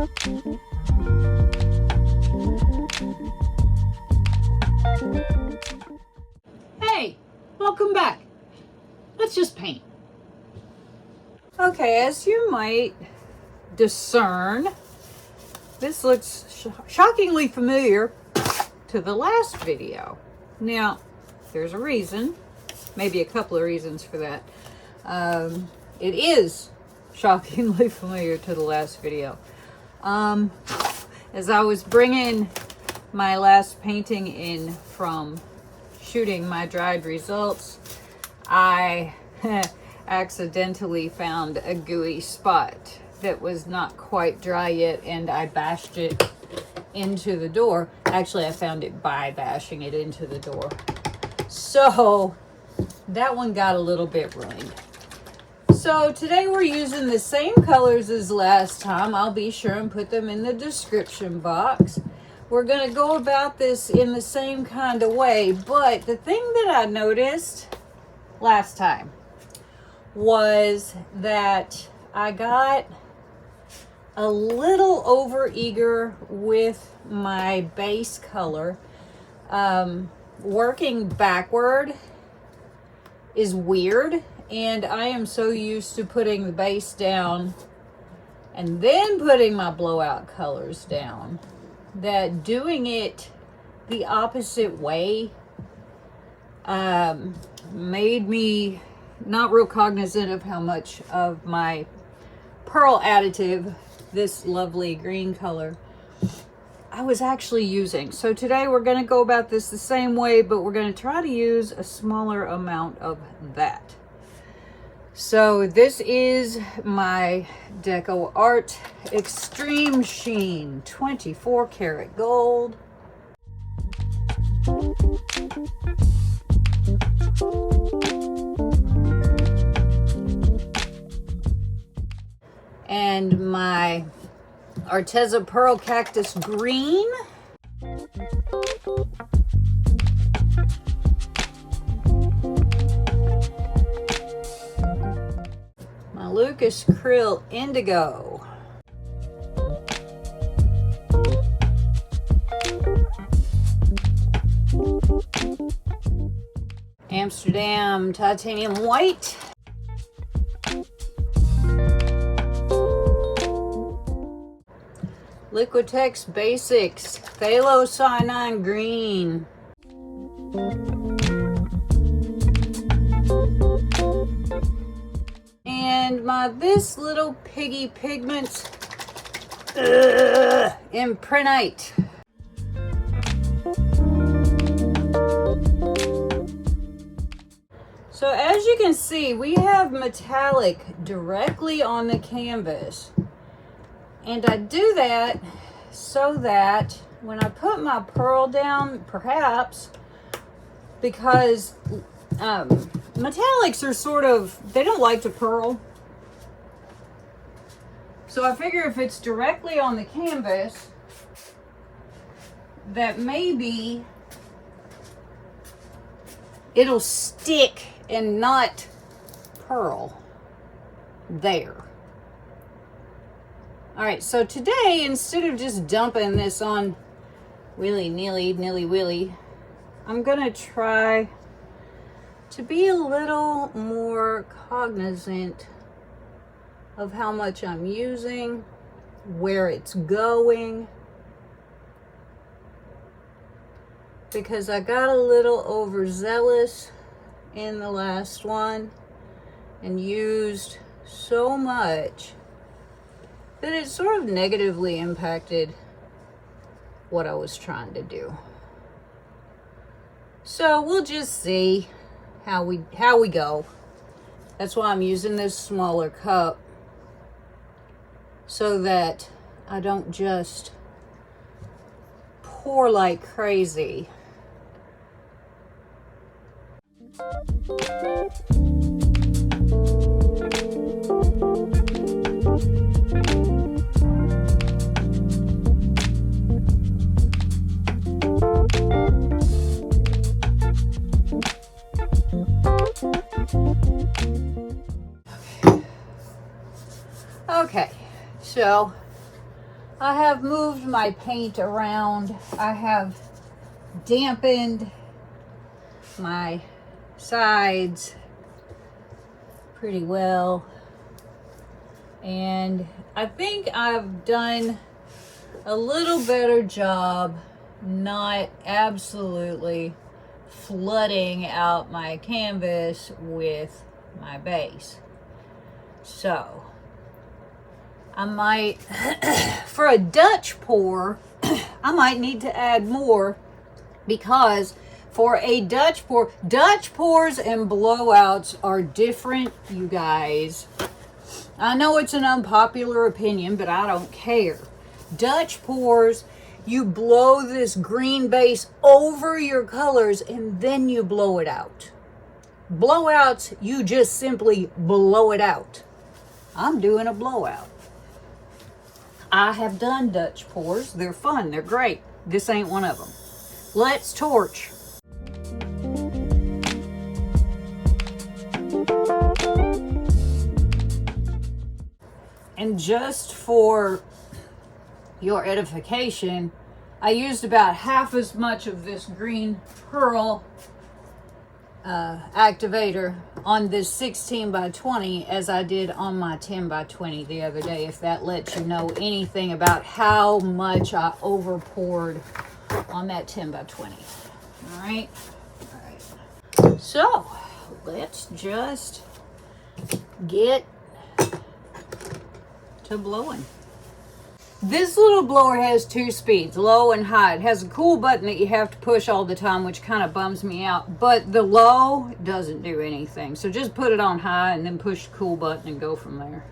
Hey, welcome back. Let's just paint. Okay, as you might discern, this looks shockingly familiar to the last video. Now, there's a reason, maybe a couple of reasons for that. It is shockingly familiar to the last video. As I was bringing my last painting in from shooting my dried results, I accidentally found a gooey spot that was not quite dry yet, and I bashed it into the door. Actually, I found it by bashing it into the door. So that one got a little bit ruined. So today we're using the same colors as last time. I'll be sure and put them in the description box. We're going to go about this in the same kind of way, but the thing that I noticed last time was that I got a little over-eager with my base color. Working backward is weird, and I am so used to putting the base down and then putting my blowout colors down that doing it the opposite way made me not real cognizant of how much of my pearl additive, this lovely green color, I was actually using. So today we're going to go about this the same way, but we're going to try to use a smaller amount of that. So this is my Deco Art Extreme Sheen 24 karat gold. And my Arteza Pearl Cactus Green. My Lucas Krill Indigo. Amsterdam Titanium White. Liquitex Basics Phthalocyanine Green. And this little piggy pigment Imprinite. So as you can see, we have metallic directly on the canvas. And I do that so that when I put my pearl down, perhaps because metallics are sort of, they don't like to pearl. So I figure if it's directly on the canvas, that maybe it'll stick and not pearl there. All right, so today, instead of just dumping this on willy-nilly, I'm gonna try to be a little more cognizant of how much I'm using, where it's going, because I got a little overzealous in the last one and used so much that it sort of negatively impacted what I was trying to do. So we'll just see how we go. That's why I'm using this smaller cup, so that I don't just pour like crazy. Okay, so I have moved my paint around. I have dampened my sides pretty well. And I think I've done a little better job not absolutely flooding out my canvas with my base. So I might, for a Dutch pour, I might need to add more, because for a Dutch pours and blowouts are different, you guys. I know it's an unpopular opinion, but I don't care. Dutch pours, you blow this green base over your colors and then you blow it out. Blowouts, you just simply blow it out. I'm doing a blowout. I have done Dutch pours. They're fun. They're great. This ain't one of them. Let's torch. And just for your edification, I used about half as much of this green pearl activator on this 16 by 20 as I did on my 10 by 20 the other day, if that lets you know anything about how much I over poured on that 10 by 20. All right. So let's just get to blowing. This little blower has 2 speeds, low and high. It has a cool button that you have to push all the time, which kind of bums me out, but the low doesn't do anything. So just put it on high and then push the cool button and go from there.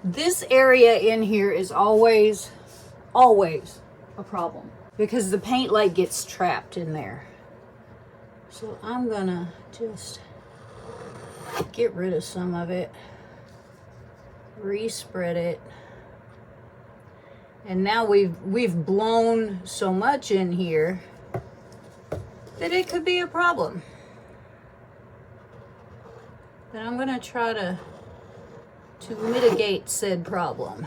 This area in here is always a problem because the paint like gets trapped in there. So I'm gonna just get rid of some of it, respread it. And now we've blown so much in here that it could be a problem. But I'm gonna try to mitigate said problem.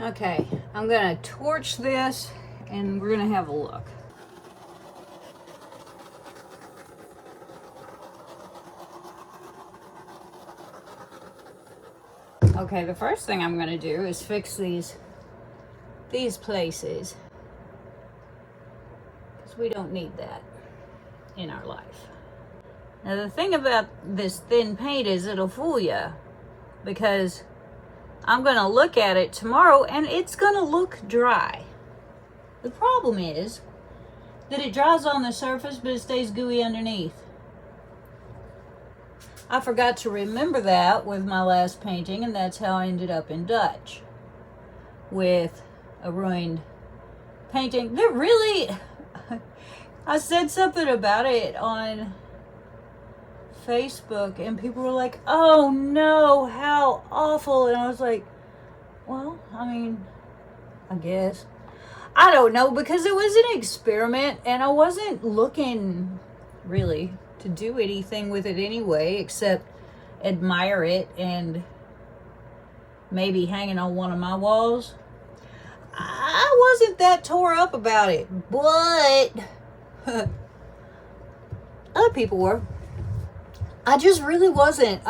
Okay, I'm gonna torch this and we're gonna have a look. Okay, the first thing I'm gonna do is fix these places, because we don't need that in our life. Now the thing about this thin paint is it'll fool you, because I'm gonna look at it tomorrow and it's gonna look dry. The problem is that it dries on the surface but it stays gooey underneath. I forgot to remember that with my last painting, and that's how I ended up in Dutch with a ruined painting. That really, I said something about it on Facebook and people were like, oh no, how awful. And I was like, well, I mean, I guess. I don't know, because it was an experiment and I wasn't looking really to do anything with it anyway, except admire it and maybe hanging on one of my walls. I wasn't that tore up about it, but other people were. I just really wasn't.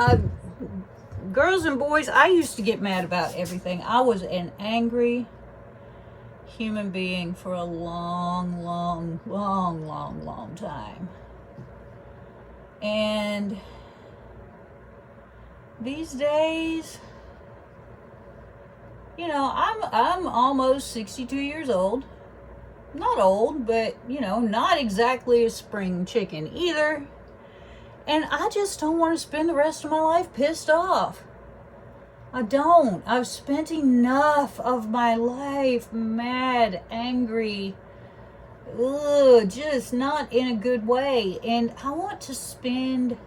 Girls and boys, I used to get mad about everything. I was an angry human being for a long time. And these days, you know, I'm almost 62 years old. Not old, but, you know, not exactly a spring chicken either. And I just don't want to spend the rest of my life pissed off. I don't. I've spent enough of my life mad, angry, just not in a good way. And I want to spend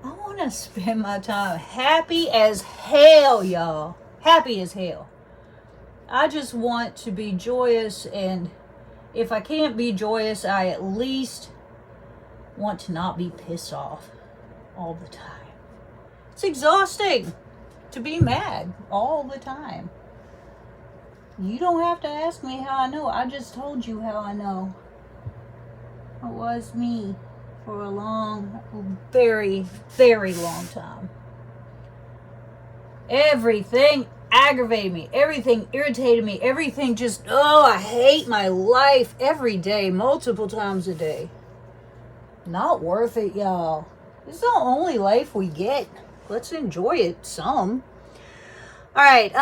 my time happy as hell, y'all. Happy as hell. I just want to be joyous, and if I can't be joyous, I at least want to not be pissed off all the time. It's exhausting to be mad all the time. You don't have to ask me how I know. I just told you how I know. It was me for a long, very long time. Everything aggravated me. Everything irritated me. Everything just, I hate my life every day, multiple times a day. Not worth it, y'all. This is the only life we get. Let's enjoy it some. All right,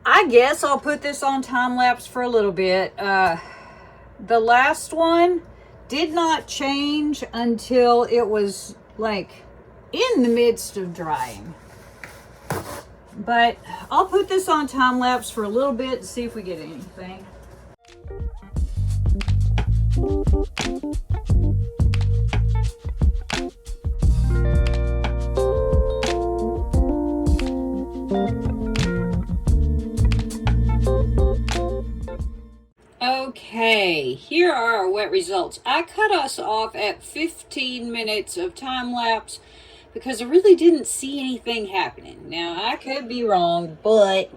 I guess I'll put this on time lapse for a little bit. The last one did not change until it was like in the midst of drying. But I'll put this on time lapse for a little bit to see if we get anything. Okay, here are our wet results. I cut us off at 15 minutes of time lapse because I really didn't see anything happening. Now, I could be wrong, but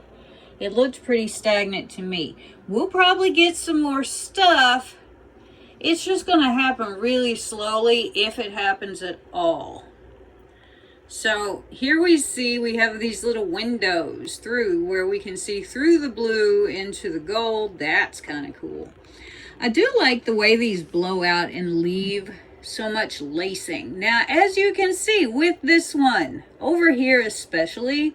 it looked pretty stagnant to me. We'll probably get some more stuff. It's just going to happen really slowly, if it happens at all. So here we see we have these little windows through where we can see through the blue into the gold. That's kind of cool. I do like the way these blow out and leave so much lacing. Now, as you can see with this one, over here especially,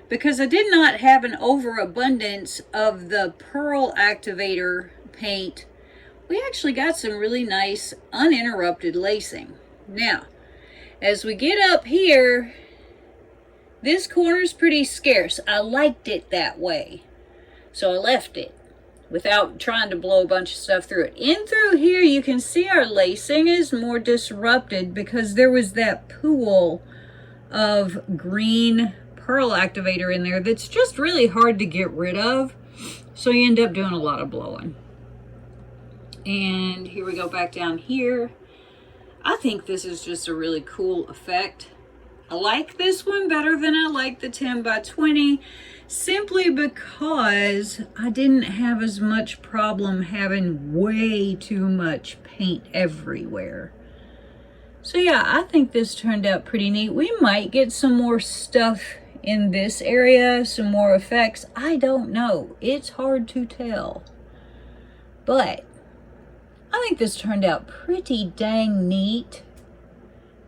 because I did not have an overabundance of the pearl activator paint, we actually got some really nice uninterrupted lacing. Now, as we get up here, this corner's pretty scarce. I liked it that way, so I left it. without trying to blow a bunch of stuff through it. In through here, you can see our lacing is more disrupted because there was that pool of green pearl activator in there that's just really hard to get rid of. So you end up doing a lot of blowing. And here we go back down here. I think this is just a really cool effect. I like this one better than I like the 10 by 20, simply because I didn't have as much problem having way too much paint everywhere. So yeah, I think this turned out pretty neat. We might get some more stuff in this area, some more effects. I don't know. It's hard to tell. But I think this turned out pretty dang neat.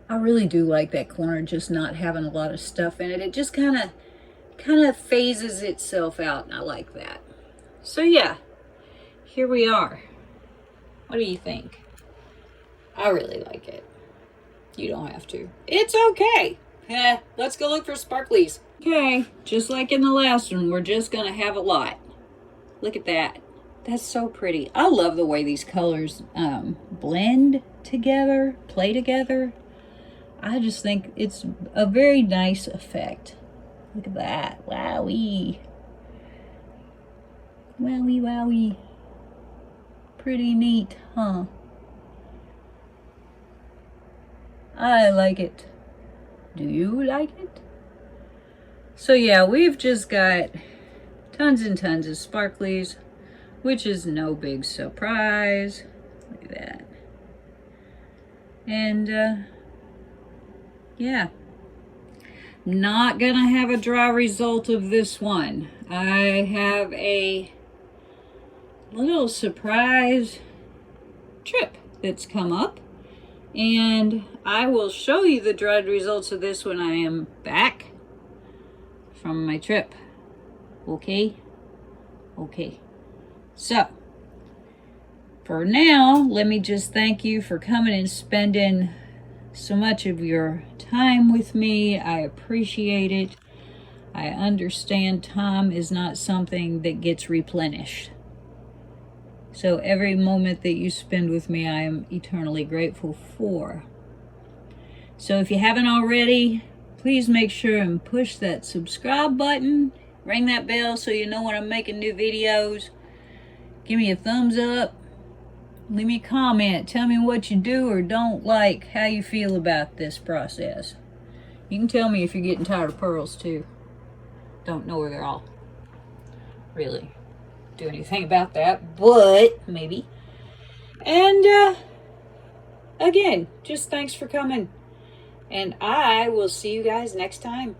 I really do like that corner just not having a lot of stuff in it. It just kind of phases itself out, and I like that. So yeah, here we are. What do you think? I really like it. You don't have to. It's okay. Let's go look for sparklies. Okay, just like in the last one, we're just gonna have a lot. Look at that. That's so pretty. I love the way these colors blend together, play together. I just think it's a very nice effect. Look at that. Wowee. Wowie, wowie. Pretty neat, huh? I like it. Do you like it? So yeah, we've just got tons and tons of sparklies, which is no big surprise. Look at that. And yeah, not gonna have a dry result of this one. I have a little surprise trip that's come up, and I will show you the dried results of this when I am back from my trip. Okay? Okay. So, for now, let me just thank you for coming and spending so much of your time with me. I appreciate it. I understand time is not something that gets replenished. So every moment that you spend with me, I am eternally grateful for. So if you haven't already, please make sure and push that subscribe button. Ring that bell so you know when I'm making new videos. Give me a thumbs up. Leave me a comment. Tell me what you do or don't like, how you feel about this process. You can tell me if you're getting tired of pearls too. Don't know whether I'll really do anything about that, but maybe. And again, just thanks for coming. And I will see you guys next time.